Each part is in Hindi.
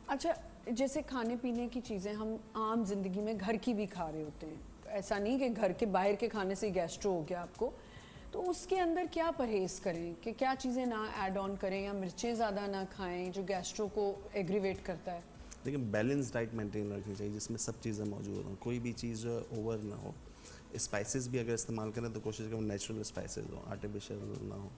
अच्छा, जैसे खाने पीने की चीज़ें हम आम जिंदगी में घर की भी खा रहे होते हैं, तो ऐसा नहीं कि घर के बाहर के खाने से गैस्ट्रो हो गया आपको, तो उसके अंदर क्या परहेज़ करें कि क्या चीज़ें ना ऐड ऑन करें या मिर्चें ज़्यादा ना खाएं जो गैस्ट्रो को एग्रीवेट करता है? लेकिन बैलेंस डाइट मेंटेन रखनी चाहिए जिसमें सब चीज़ें मौजूद हों, कोई भी चीज़ ओवर ना हो। स्पाइसेस भी अगर इस्तेमाल करें तो कोशिश करें नेचुरल स्पाइसेस हो, आर्टिफिशियल ना हो।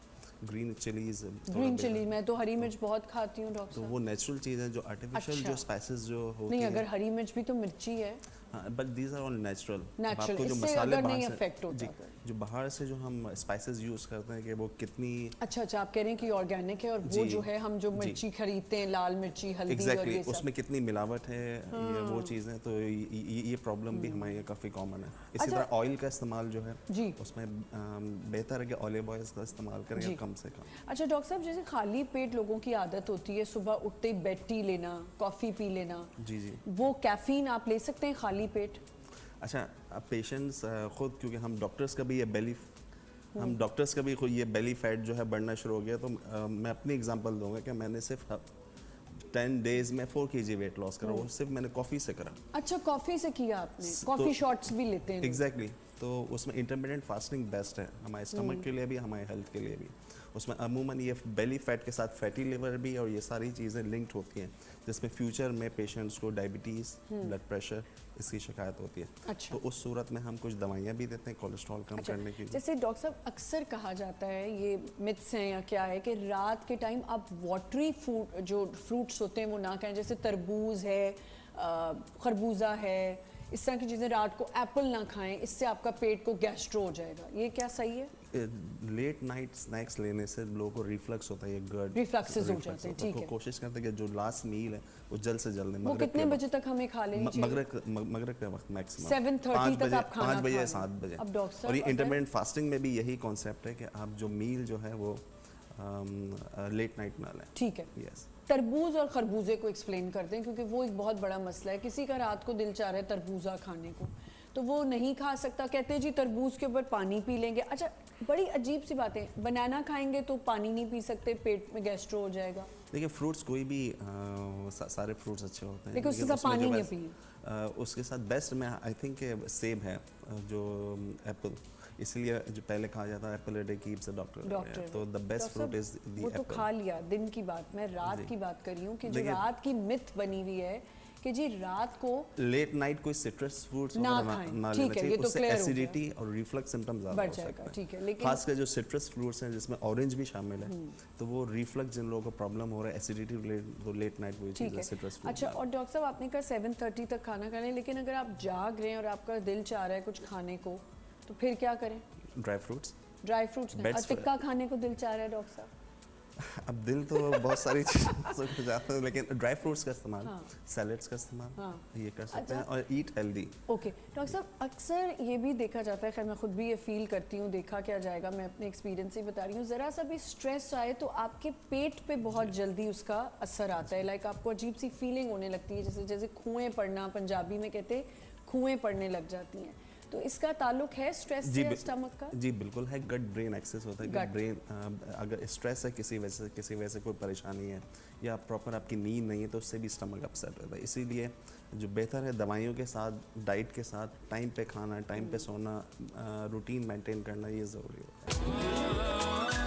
ग्रीन चिलीज, ग्रीन चिली मैं तो हरी मिर्च बहुत खाती हूँ डॉक्टर तो साहब। वो नेचुरल चीज़ है। जो आर्टिफिशियल अच्छा। जो स्पाइसेस जो होती नहीं, है, अगर हरी मिर्च भी तो मिर्ची है। हाँ, but these are all natural. Natural, आपको जो इससे मसाले अगर बाहर नहीं से, अफेक्ट होता जी, अगर। जो बाहर से जो हम स्पाइसेस यूज़ करते हैं कि वो कितनी, अच्छा अच्छा, आप कह रहे हैं कि ऑर्गेनिक है और वो जी, जो है हम जो जी, मिर्ची खरीदते हैं, लाल मिर्ची, हल्दी और एग्जैक्टली ये सब। उसमें कितनी मिलावट है, ये वो चीज़ें, तो ये प्रॉब्लम भी हमारे यहाँ काफ़ी कॉमन है। इसी अच्छा। तरह ऑयल का इस्तेमाल जो है जी। उसमें बेहतर है कि ऑलिव ऑयल का इस्तेमाल करें जी। कम से कम। अच्छा डॉक्टर साहब, जैसे खाली पेट लोगों की आदत होती है सुबह उठते ही बेड टी लेना, कॉफ़ी पी लेना, जी जी। वो कैफीन आप ले सकते हैं खाली पेट? अच्छा, अब पेशेंट्स खुद, क्योंकि हम डॉक्टर्स का भी ये बेली फैट जो है बढ़ना शुरू हो गया, तो मैं अपनी एग्जांपल दूंगा कि मैंने सिर्फ 10 डेज में 4 kg वेट लॉस करा, वो सिर्फ मैंने कॉफ़ी से करा। अच्छा, कॉफ़ी से किया आपने? तो कॉफ़ी शॉट्स भी लेते हैं लोग। एग्जैक्टली तो उसमें इंटरमीडिएट फास्टिंग बेस्ट है हमारे स्टमक के लिए भी, हमारे हेल्थ के लिए भी। उसमें अमूमन ये बेली फैट के साथ फैटी लिवर भी और ये सारी चीज़ें लिंक्ड होती हैं, जिसमें फ्यूचर में पेशेंट्स को डायबिटीज़, ब्लड प्रेशर, इसकी शिकायत होती है। अच्छा। तो उस सूरत में हम कुछ दवाइयाँ भी देते हैं कोलेस्ट्रॉल कम अच्छा, करने की। जैसे डॉक्टर साहब अक्सर कहा जाता है, ये मिथ्स हैं या क्या है, कि रात के टाइम आप वाटरी फूड जो फ्रूट्स होते हैं वो ना खाएं, जैसे तरबूज है, खरबूजा है, इस तरह की चीज़ें, रात को एप्पल ना खाएं, इससे आपका पेट को गैस्ट्रो हो जाएगा, ये क्या सही है? लेट नाइट स्नैक्स लेने से लोगों को रिफ्लक्स होता है, ये गट रिफ्लक्सेस हो जाते हैं, ठीक है। कोशिश करते हैं कि जो लास्ट मील है वो जल्द से जल्द, वो कितने बजे तक हमें खा लेनी चाहिए? मगरिब के वक्त मैक्सिमम 7:30 तक आप खाना 5 बजे या खा लें। 7 बजे। अब डॉक्टर साहब और ये अगर- इंटरमीडिएट फास्टिंग में भी यही कॉन्सेप्ट है कि आप जो मील जो है वो लेट नाइट ना लें। ठीक है। यस। तरबूज और खरबूजे को एक्सप्लेन करते हैं, क्योंकि वो एक बहुत बड़ा मसला है। किसी का रात को दिल चाह रहा है तरबूजा खाने को, तो वो नहीं खा सकता, कहते हैं जी तरबूज के ऊपर पानी पी लेंगे। अच्छा, बड़ी अजीब सी बातें, बनाना खाएंगे तो पानी नहीं पी सकते, पेट में गैस्ट्रो हो जाएगा। देखिए, फ्रूट्स कोई भी सारे फ्रूट्स अच्छे होते हैं, लेकिन उसके साथ पानी नहीं पिए। उसके साथ बेस्ट में आई थिंक सेब है, जो एप्पल, इसलिए जो पहले कहा जाता है apple a day keeps a doctor, तो the best fruit is the वो तो एप्पल। खा लिया, दिन की बात, मैं रात की बात कर रही हूँ कि जो रात की मिथ बनी हुई है कि जी रात को लेट नाइट कोई सिट्रस फ्रूट्स ना ना खाएं, लेना ठीक है, चाहिए, ये तो उससे क्लियर हो एसिडिटी और रिफ्लक्स सिम्टम्स ज़्यादा बढ़ हो जाएगा, सकते हैं। ठीक है। लेकिन खासकर जो सिट्रस फ्रूट्स हैं जिसमें ऑरेंज भी शामिल है, तो वो रिफ्लक्स जिन लोगों को प्रॉब्लम हो रहा है एसिडिटी रिलेटेड, तो लेट नाइट वही चीज़ है सिट्रस फ्रूट। अच्छा, और डॉक्टर साहब आपने कहा 7:30 तक खाना खा लें, लेकिन अगर आप जाग रहे हैं और आपका दिल चाह रहा है कुछ खाने को, तो फिर क्या करें? ड्राई फ्रूट्स, ड्राई फ्रूट्स और टिक्का खाने को दिल चाह रहा है डॉक्टर साहब? अब दिल तो बहुत सारी चीज़ों को जाता है, लेकिन ड्राई फ्रूट्स का इस्तेमाल, सैलेड्स का इस्तेमाल ये कर सकते हैं, और ईट हेल्दी। ओके डॉक्टर साहब, अक्सर ये भी देखा जाता है, खैर मैं खुद भी ये फील करती हूँ, देखा क्या जाएगा, मैं अपने एक्सपीरियंस से बता रही हूँ, ज़रा सा भी स्ट्रेस आए तो आपके पेट पे बहुत जल्दी उसका असर आता है। लाइक आपको अजीब सी फीलिंग होने लगती है, जैसे जैसे खुएँ पड़ना, पंजाबी में कहते हैं खुएँ पड़ने लग जाती हैं। तो इसका ताल्लुक है स्ट्रेस से स्टमक का? जी बिल्कुल है, गट ब्रेन एक्सेस होता है। गट ब्रेन अगर स्ट्रेस है, किसी वजह से कोई परेशानी है या प्रॉपर आपकी नींद नहीं है, तो उससे भी स्टमक अपसेट होता है। इसीलिए जो बेहतर है, दवाइयों के साथ, डाइट के साथ, टाइम पे खाना, टाइम पे सोना, रूटीन मेंटेन करना, ये ज़रूरी होता है।